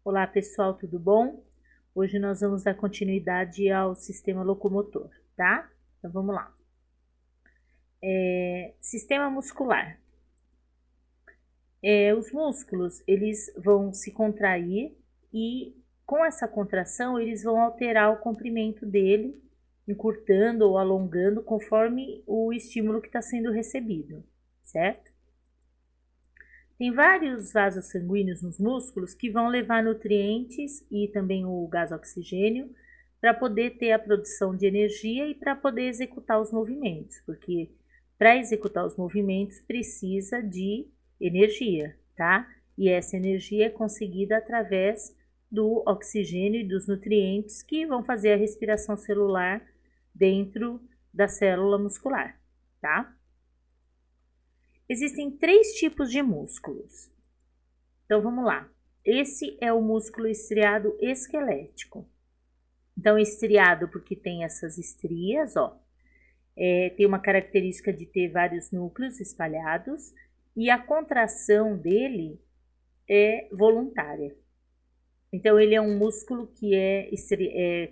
Olá pessoal, tudo bom? Hoje nós vamos dar continuidade ao sistema locomotor, tá? Então vamos lá. Sistema muscular. Os músculos, eles vão se contrair e com essa contração eles vão alterar o comprimento dele, encurtando ou alongando conforme o estímulo que está sendo recebido, certo? Tem vários vasos sanguíneos nos músculos que vão levar nutrientes e também o gás oxigênio para poder ter a produção de energia e para poder executar os movimentos, porque para executar os movimentos precisa de energia, tá? E essa energia é conseguida através do oxigênio e dos nutrientes que vão fazer a respiração celular dentro da célula muscular, tá? Existem 3 tipos de músculos. Então vamos lá. Esse é o músculo estriado esquelético. Então, estriado porque tem essas estrias, ó. Tem uma característica de ter vários núcleos espalhados e a contração dele é voluntária. Então, ele é um músculo que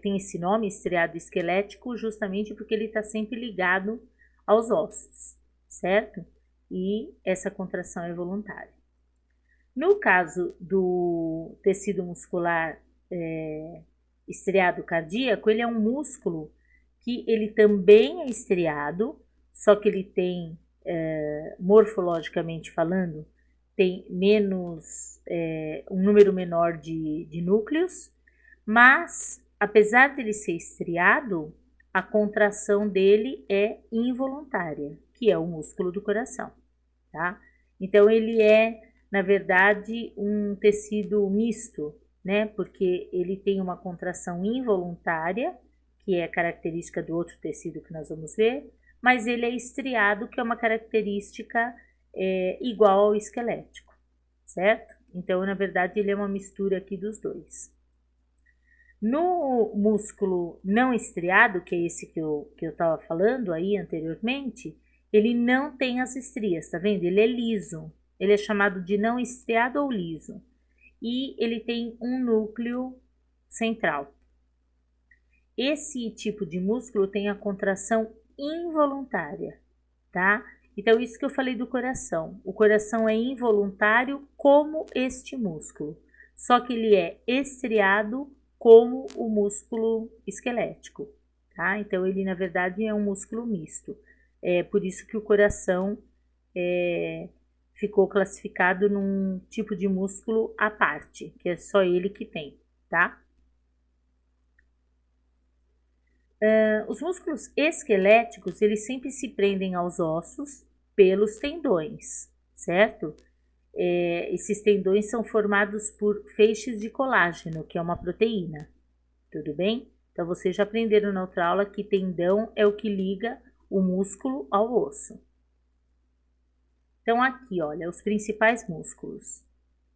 tem esse nome, estriado esquelético, justamente porque ele está sempre ligado aos ossos, certo? E essa contração é voluntária. No caso do tecido muscular estriado cardíaco, ele é um músculo que ele também é estriado, só que ele tem, morfologicamente falando, tem um número menor de núcleos, mas apesar dele ser estriado, a contração dele é involuntária, que é o músculo do coração, tá? Então ele é, na verdade, um tecido misto, né? Porque ele tem uma contração involuntária, que é característica do outro tecido que nós vamos ver, mas ele é estriado, que é uma característica igual ao esquelético, certo? Então, na verdade, ele é uma mistura aqui dos dois. No músculo não estriado, que é esse que eu estava falando aí anteriormente, ele não tem as estrias, tá vendo? Ele é liso, ele é chamado de não estriado ou liso. E ele tem um núcleo central. Esse tipo de músculo tem a contração involuntária, tá? Então, isso que eu falei do coração. O coração é involuntário como este músculo, só que ele é estriado como o músculo esquelético, tá? Então, ele na verdade é um músculo misto. É por isso que o coração ficou classificado num tipo de músculo à parte, que é só ele que tem, tá? Os músculos esqueléticos, eles sempre se prendem aos ossos pelos tendões, certo? Esses tendões são formados por feixes de colágeno, que é uma proteína, tudo bem? Então, vocês já aprenderam na outra aula que tendão é o que liga o músculo ao osso. Então, aqui, olha, os principais músculos.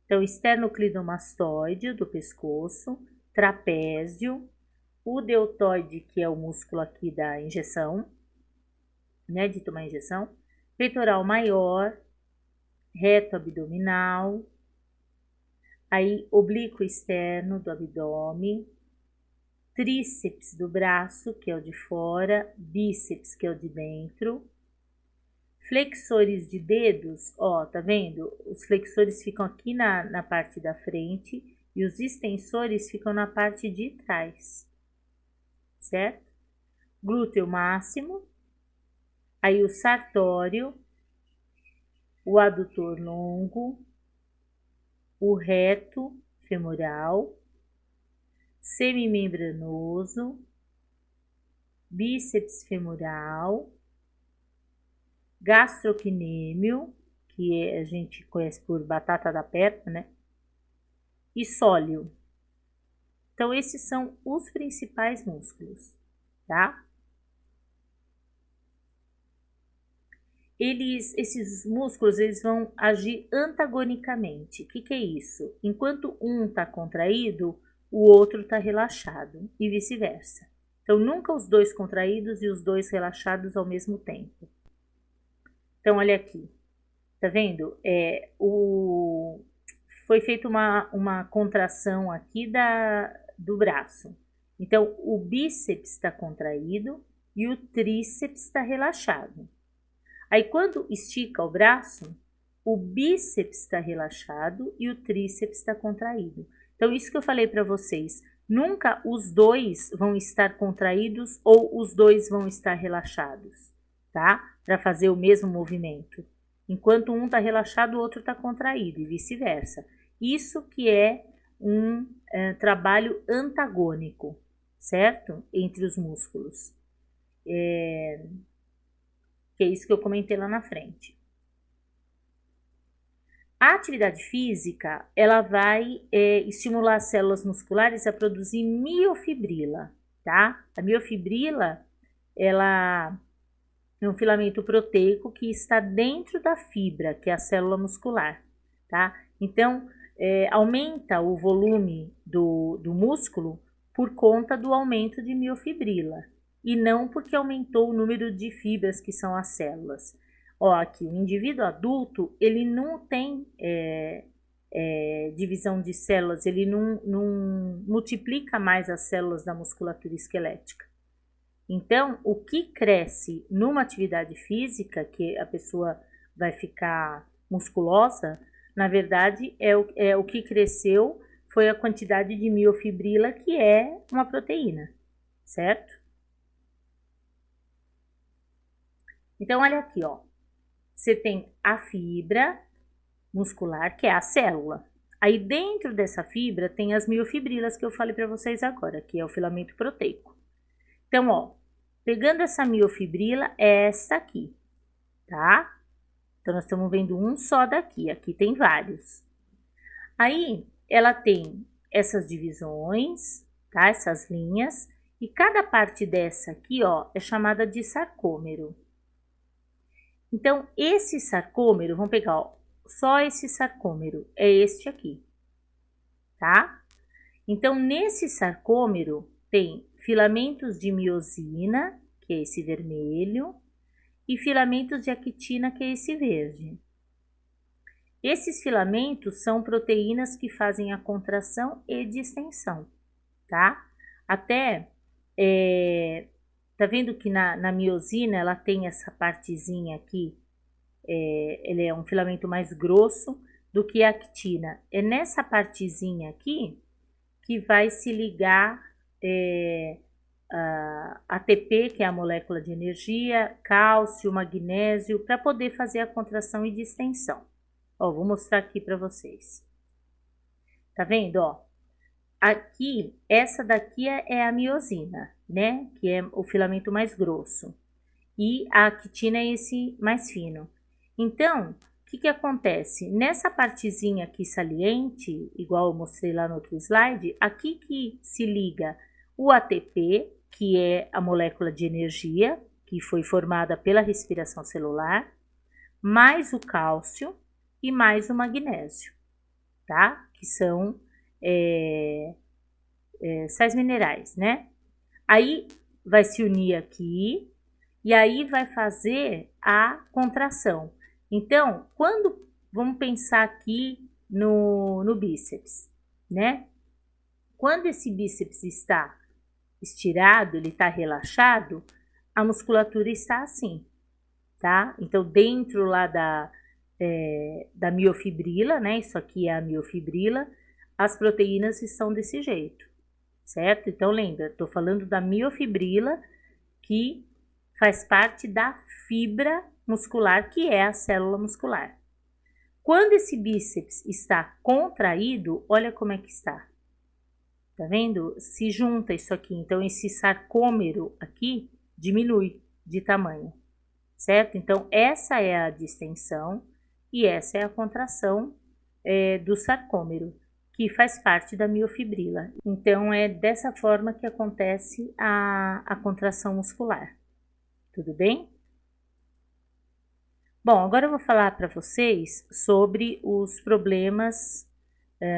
Então, esternocleidomastoide, do pescoço, trapézio, o deltoide, que é o músculo aqui da injeção, né, de tomar injeção, peitoral maior, reto abdominal, aí oblíquo externo do abdômen, tríceps do braço, que é o de fora, bíceps, que é o de dentro, flexores de dedos, ó, tá vendo? Os flexores ficam aqui na parte da frente e os extensores ficam na parte de trás, certo? Glúteo máximo, aí o sartório, o adutor longo, o reto femoral, semimembranoso, bíceps femoral, gastrocnêmio, que a gente conhece por batata da perna, né? E sóleo. Então, esses são os principais músculos, tá? Esses músculos, eles vão agir antagonicamente. O que é isso? Enquanto um está contraído, o outro está relaxado e vice-versa. Então, nunca os dois contraídos e os dois relaxados ao mesmo tempo. Então, olha aqui, tá vendo? O foi feita uma contração aqui do braço. Então, o bíceps está contraído e o tríceps está relaxado. Aí, quando estica o braço, o bíceps está relaxado e o tríceps está contraído. Então, isso que eu falei para vocês, nunca os dois vão estar contraídos ou os dois vão estar relaxados, tá? Para fazer o mesmo movimento. Enquanto um está relaxado, o outro está contraído e vice-versa. Isso que é um trabalho antagônico, certo? Entre os músculos. Que é isso que eu comentei lá na frente. A atividade física, ela vai estimular as células musculares a produzir miofibrila, tá? A miofibrila, ela é um filamento proteico que está dentro da fibra, que é a célula muscular, tá? Então, aumenta o volume do músculo por conta do aumento de miofibrila, e não porque aumentou o número de fibras que são as células. Ó, aqui, o indivíduo adulto, ele não tem divisão de células, ele não multiplica mais as células da musculatura esquelética. Então, o que cresce numa atividade física, que a pessoa vai ficar musculosa, na verdade, o que cresceu foi a quantidade de miofibrila, que é uma proteína, certo? Então, olha aqui, ó. Você tem a fibra muscular, que é a célula. Aí, dentro dessa fibra, tem as miofibrilas que eu falei para vocês agora, que é o filamento proteico. Então, ó, pegando essa miofibrila, é essa aqui, tá? Então, nós estamos vendo um só daqui, aqui tem vários. Aí, ela tem essas divisões, tá? Essas linhas, e cada parte dessa aqui, ó, é chamada de sarcômero. Então, esse sarcômero, vamos pegar, ó, só esse sarcômero, é este aqui, tá? Então, nesse sarcômero tem filamentos de miosina, que é esse vermelho, e filamentos de actina, que é esse verde. Esses filamentos são proteínas que fazem a contração e distensão, tá? Até, tá vendo que na miosina ela tem essa partezinha aqui, ele é um filamento mais grosso do que a actina. É nessa partezinha aqui que vai se ligar a ATP, que é a molécula de energia, cálcio, magnésio, para poder fazer a contração e distensão. Ó, vou mostrar aqui para vocês. Tá vendo, ó? Aqui, essa daqui é a miosina, né? Que é o filamento mais grosso. E a actina é esse mais fino. Então, o que acontece? Nessa partezinha aqui saliente, igual eu mostrei lá no outro slide, aqui que se liga o ATP, que é a molécula de energia, que foi formada pela respiração celular, mais o cálcio e mais o magnésio, tá? Que são sais minerais, né? Aí vai se unir aqui e aí vai fazer a contração. Então, vamos pensar aqui no bíceps, né? Quando esse bíceps está estirado, ele está relaxado, a musculatura está assim, tá? Então, dentro lá da miofibrila, né? Isso aqui é a miofibrila, as proteínas estão desse jeito, certo? Então, lembra, estou falando da miofibrila, que faz parte da fibra muscular, que é a célula muscular. Quando esse bíceps está contraído, olha como é que está. Tá vendo? Se junta isso aqui, então esse sarcômero aqui diminui de tamanho, certo? Então, essa é a distensão e essa é a contração do sarcômero, que faz parte da miofibrila. Então, é dessa forma que acontece a contração muscular. Tudo bem? Bom, agora eu vou falar para vocês sobre os problemas,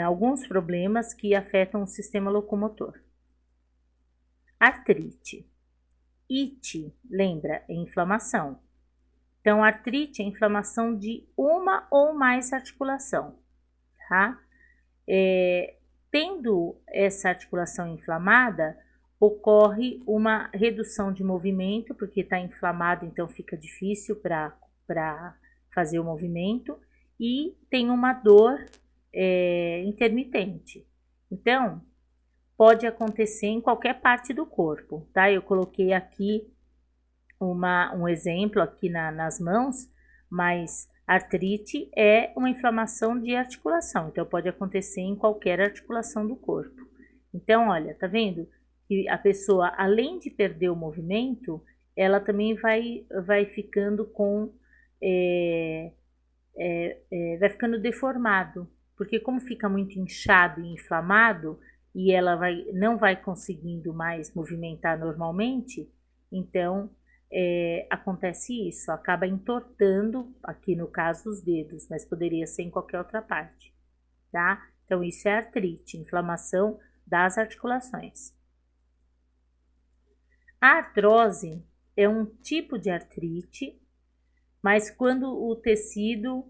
alguns problemas que afetam o sistema locomotor. Artrite. Ite, lembra, é inflamação. Então, artrite é inflamação de uma ou mais articulação, tá? Tendo essa articulação inflamada, ocorre uma redução de movimento, porque está inflamado, então fica difícil para fazer o movimento, e tem uma dor intermitente. Então, pode acontecer em qualquer parte do corpo, tá? Eu coloquei aqui um exemplo aqui nas mãos, mas artrite é uma inflamação de articulação, então pode acontecer em qualquer articulação do corpo. Então, olha, tá vendo que a pessoa, além de perder o movimento, ela também vai ficando vai ficando deformado, porque como fica muito inchado e inflamado e ela não vai conseguindo mais movimentar normalmente, então acontece isso, acaba entortando, aqui no caso os dedos, mas poderia ser em qualquer outra parte, tá? Então isso é artrite, inflamação das articulações. A artrose é um tipo de artrite, mas quando o tecido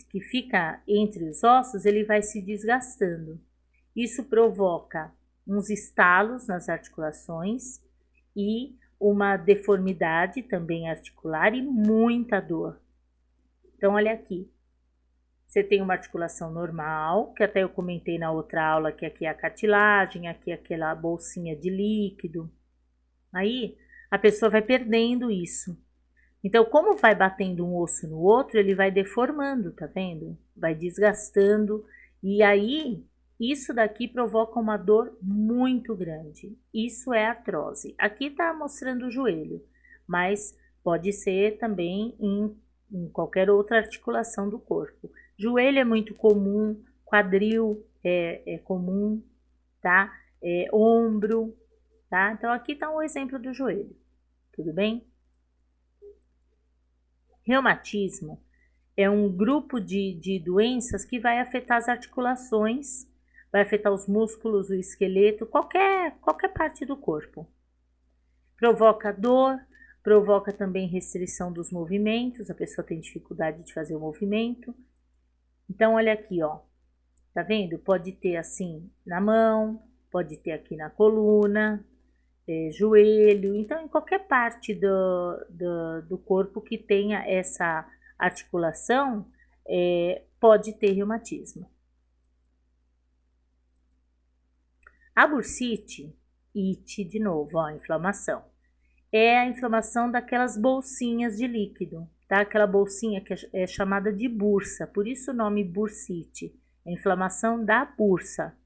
que fica entre os ossos, ele vai se desgastando. Isso provoca uns estalos nas articulações e uma deformidade também articular e muita dor. Então, olha aqui. Você tem uma articulação normal, que até eu comentei na outra aula, que aqui é a cartilagem, aqui é aquela bolsinha de líquido. Aí, a pessoa vai perdendo isso. Então, como vai batendo um osso no outro, ele vai deformando, tá vendo? Vai desgastando. E aí, isso daqui provoca uma dor muito grande. Isso é artrose. Aqui tá mostrando o joelho, mas pode ser também em qualquer outra articulação do corpo. Joelho é muito comum, quadril é comum, tá? Ombro, tá? Então, aqui tá um exemplo do joelho, tudo bem? Reumatismo é um grupo de doenças que vai afetar as articulações, vai afetar os músculos, o esqueleto, qualquer parte do corpo. Provoca dor, provoca também restrição dos movimentos, a pessoa tem dificuldade de fazer o movimento. Então, olha aqui, ó, tá vendo? Pode ter assim na mão, pode ter aqui na coluna, joelho, então em qualquer parte do corpo que tenha essa articulação, pode ter reumatismo. A bursite, ite de novo, ó, inflamação, é a inflamação daquelas bolsinhas de líquido, tá? Aquela bolsinha que é chamada de bursa, por isso o nome bursite, é a inflamação da bursa.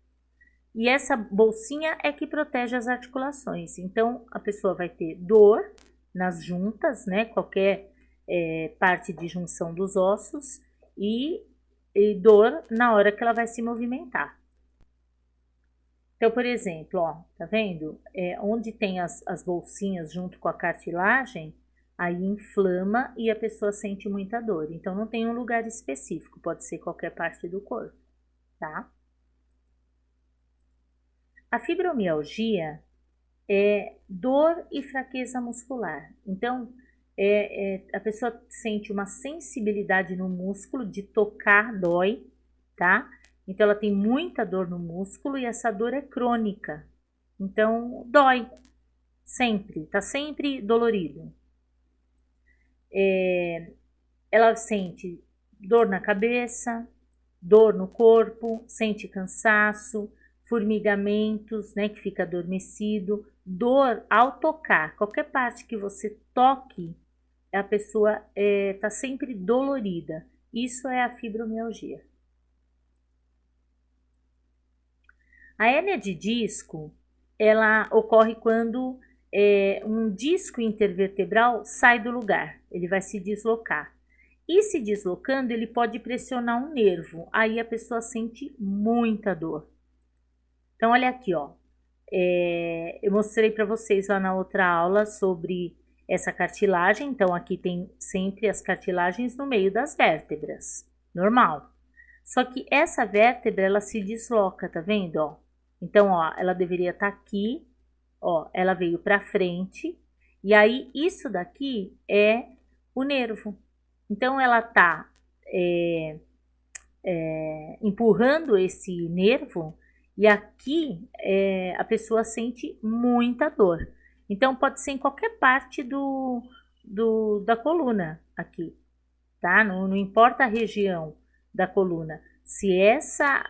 E essa bolsinha é que protege as articulações. Então, a pessoa vai ter dor nas juntas, né? Qualquer parte de junção dos ossos e dor na hora que ela vai se movimentar. Então, por exemplo, ó, tá vendo? Onde tem as bolsinhas junto com a cartilagem, aí inflama e a pessoa sente muita dor. Então, não tem um lugar específico, pode ser qualquer parte do corpo, tá? A fibromialgia é dor e fraqueza muscular. Então, a pessoa sente uma sensibilidade no músculo, de tocar dói, tá? Então, ela tem muita dor no músculo e essa dor é crônica. Então, dói sempre, tá sempre dolorido. Ela sente dor na cabeça, dor no corpo, sente cansaço, formigamentos, né, que fica adormecido, dor ao tocar, qualquer parte que você toque, a pessoa tá sempre dolorida. Isso é a fibromialgia. A hérnia de disco, ela ocorre quando um disco intervertebral sai do lugar, ele vai se deslocar. E se deslocando, ele pode pressionar um nervo, aí a pessoa sente muita dor. Então, olha aqui, ó. Eu mostrei para vocês lá na outra aula sobre essa cartilagem. Então, aqui tem sempre as cartilagens no meio das vértebras, normal. Só que essa vértebra, ela se desloca, tá vendo, ó? Então, ó, ela deveria estar aqui, ó, ela veio para frente, e aí isso daqui é o nervo. Então, ela tá empurrando esse nervo e aqui a pessoa sente muita dor. Então pode ser em qualquer parte da coluna aqui, tá? Não importa a região da coluna. Se essa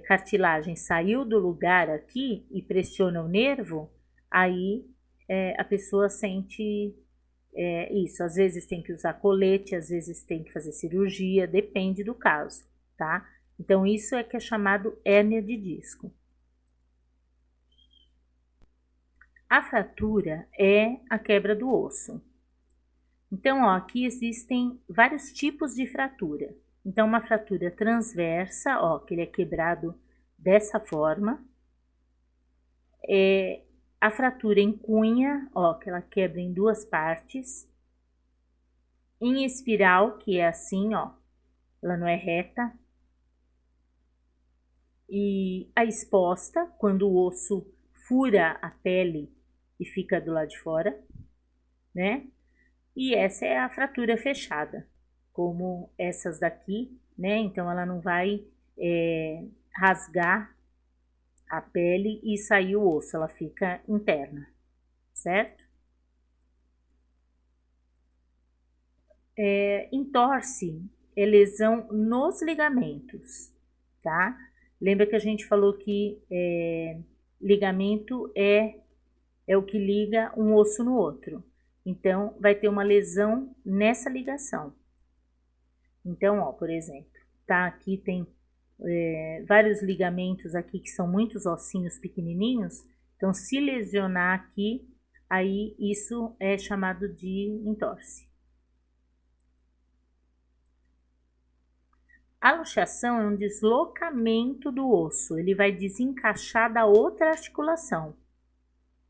cartilagem saiu do lugar aqui e pressiona o nervo, aí a pessoa sente isso. Às vezes tem que usar colete, às vezes tem que fazer cirurgia, depende do caso, tá? Então isso é que é chamado hérnia de disco. A fratura é a quebra do osso. Então, ó, aqui existem vários tipos de fratura. Então, uma fratura transversa, ó, que ele é quebrado dessa forma. A fratura em cunha, ó, que ela quebra em duas partes. Em espiral, que é assim, ó, ela não é reta. E a exposta, quando o osso fura a pele e fica do lado de fora, né? E essa é a fratura fechada, como essas daqui, né? Então ela não vai rasgar a pele e sair o osso, ela fica interna, certo? Entorse é lesão nos ligamentos, tá? Lembra que a gente falou que ligamento é o que liga um osso no outro. Então, vai ter uma lesão nessa ligação. Então, ó, por exemplo, tá? Aqui tem vários ligamentos aqui que são muitos ossinhos pequenininhos. Então, se lesionar aqui, aí isso é chamado de entorse. A luxação é um deslocamento do osso. Ele vai desencaixar da outra articulação,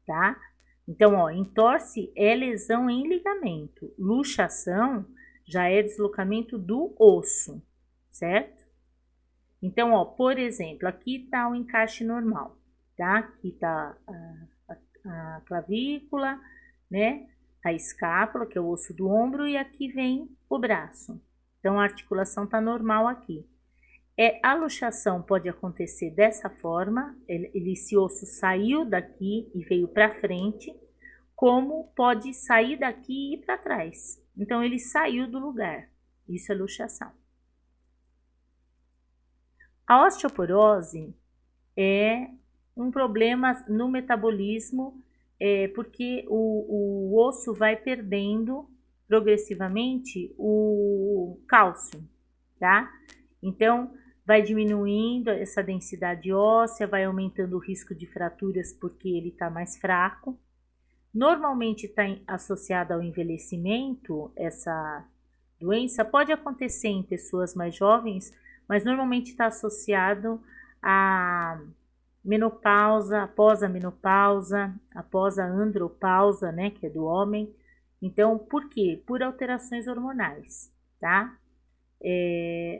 tá? Então, ó, entorse é lesão em ligamento. Luxação já é deslocamento do osso, certo? Então, ó, por exemplo, aqui tá o encaixe normal, tá? Aqui tá a clavícula, né? A escápula, que é o osso do ombro, e aqui vem o braço. Então, a articulação tá normal aqui. A luxação pode acontecer dessa forma, esse osso saiu daqui e veio para frente, como pode sair daqui e ir para trás. Então, ele saiu do lugar. Isso é luxação. A osteoporose é um problema no metabolismo, porque o osso vai perdendo progressivamente o cálcio, tá? Então, vai diminuindo essa densidade óssea, vai aumentando o risco de fraturas porque ele está mais fraco. Normalmente está associada ao envelhecimento, essa doença pode acontecer em pessoas mais jovens, mas normalmente está associado à menopausa, após a menopausa, após a andropausa, né, que é do homem. Então, por quê? Por alterações hormonais, tá?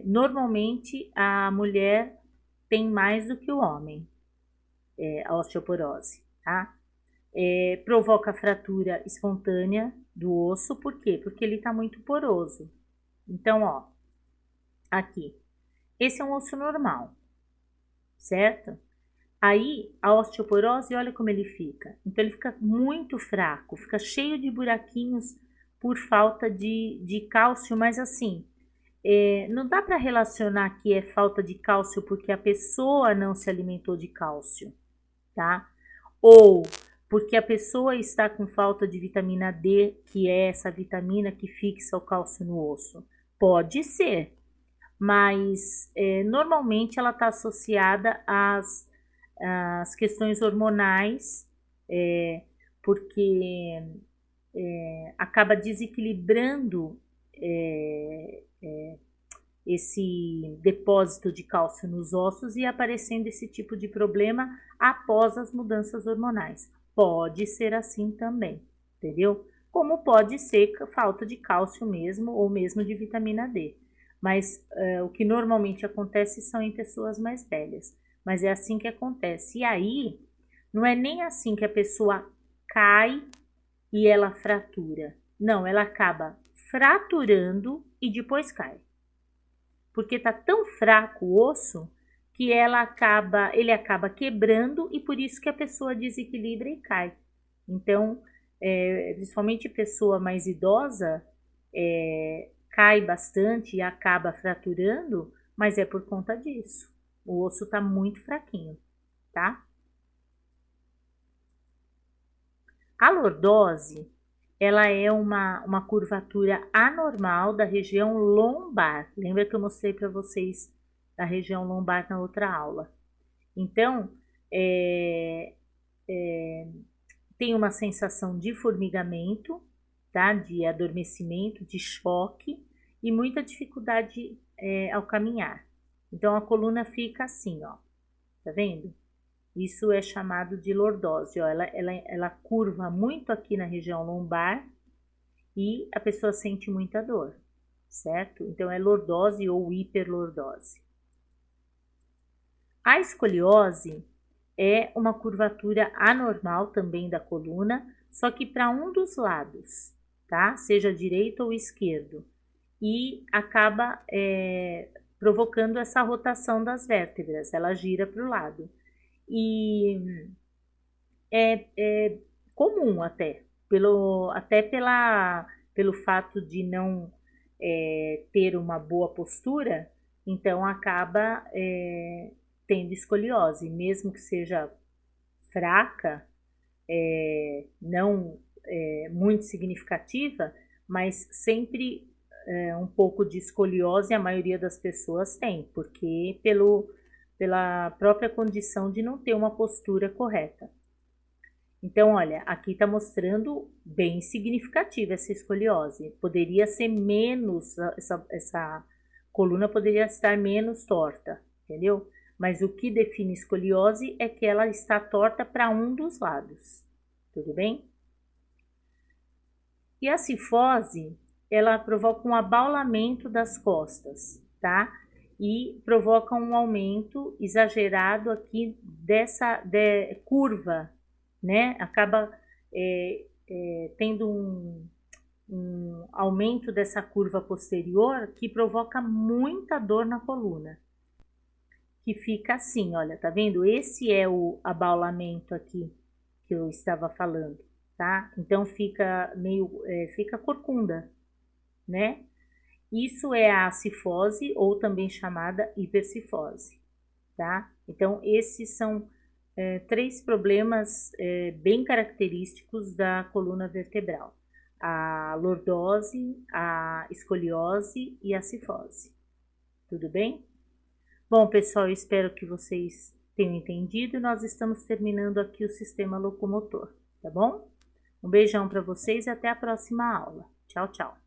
Normalmente a mulher tem mais do que o homem, a osteoporose, tá? Provoca fratura espontânea do osso, por quê? Porque ele está muito poroso. Então, ó, aqui, esse é um osso normal, certo? Aí, a osteoporose, olha como ele fica. Então, ele fica muito fraco, fica cheio de buraquinhos por falta de cálcio, mas assim, não dá para relacionar que é falta de cálcio porque a pessoa não se alimentou de cálcio, tá? Ou porque a pessoa está com falta de vitamina D, que é essa vitamina que fixa o cálcio no osso. Pode ser, mas normalmente ela está associada às questões hormonais, porque acaba desequilibrando esse depósito de cálcio nos ossos e aparecendo esse tipo de problema após as mudanças hormonais. Pode ser assim também, entendeu? Como pode ser falta de cálcio mesmo, ou mesmo de vitamina D. Mas o que normalmente acontece são em pessoas mais velhas. Mas é assim que acontece. E aí, não é nem assim que a pessoa cai e ela fratura. Não, ela acaba fraturando e depois cai. porque tá tão fraco o osso que ele acaba quebrando e por isso que a pessoa desequilibra e cai. Então, principalmente pessoa mais idosa, cai bastante e acaba fraturando, mas é por conta disso. O osso está muito fraquinho, tá? A lordose, ela é uma curvatura anormal da região lombar. Lembra que eu mostrei para vocês da região lombar na outra aula? Então, tem uma sensação de formigamento, tá? De adormecimento, de choque e muita dificuldade ao caminhar. Então a coluna fica assim, ó, tá vendo? Isso é chamado de lordose, ó. Ela curva muito aqui na região lombar e a pessoa sente muita dor, certo? Então é lordose ou hiperlordose. A escoliose é uma curvatura anormal também da coluna, só que para um dos lados, tá? Seja direito ou esquerdo. E acaba provocando essa rotação das vértebras, ela gira para o lado. E é comum até, pelo fato de não ter uma boa postura, então acaba tendo escoliose, mesmo que seja fraca, não muito significativa, mas sempre um pouco de escoliose a maioria das pessoas tem, porque pela própria condição de não ter uma postura correta. Então, olha, aqui está mostrando bem significativa essa escoliose. Poderia ser menos, essa coluna poderia estar menos torta, entendeu? Mas o que define escoliose é que ela está torta para um dos lados, tudo bem? E a cifose, ela provoca um abaulamento das costas, tá? E provoca um aumento exagerado aqui dessa curva, né? Acaba tendo um aumento dessa curva posterior que provoca muita dor na coluna. Que fica assim, olha, tá vendo? Esse é o abaulamento aqui que eu estava falando, tá? Então fica fica corcunda, né? Isso é a cifose ou também chamada hipercifose, tá? Então esses são 3 problemas bem característicos da coluna vertebral: a lordose, a escoliose e a cifose. Tudo bem? Bom, pessoal, eu espero que vocês tenham entendido. Nós estamos terminando aqui o sistema locomotor, tá bom? Um beijão para vocês e até a próxima aula. Tchau, tchau.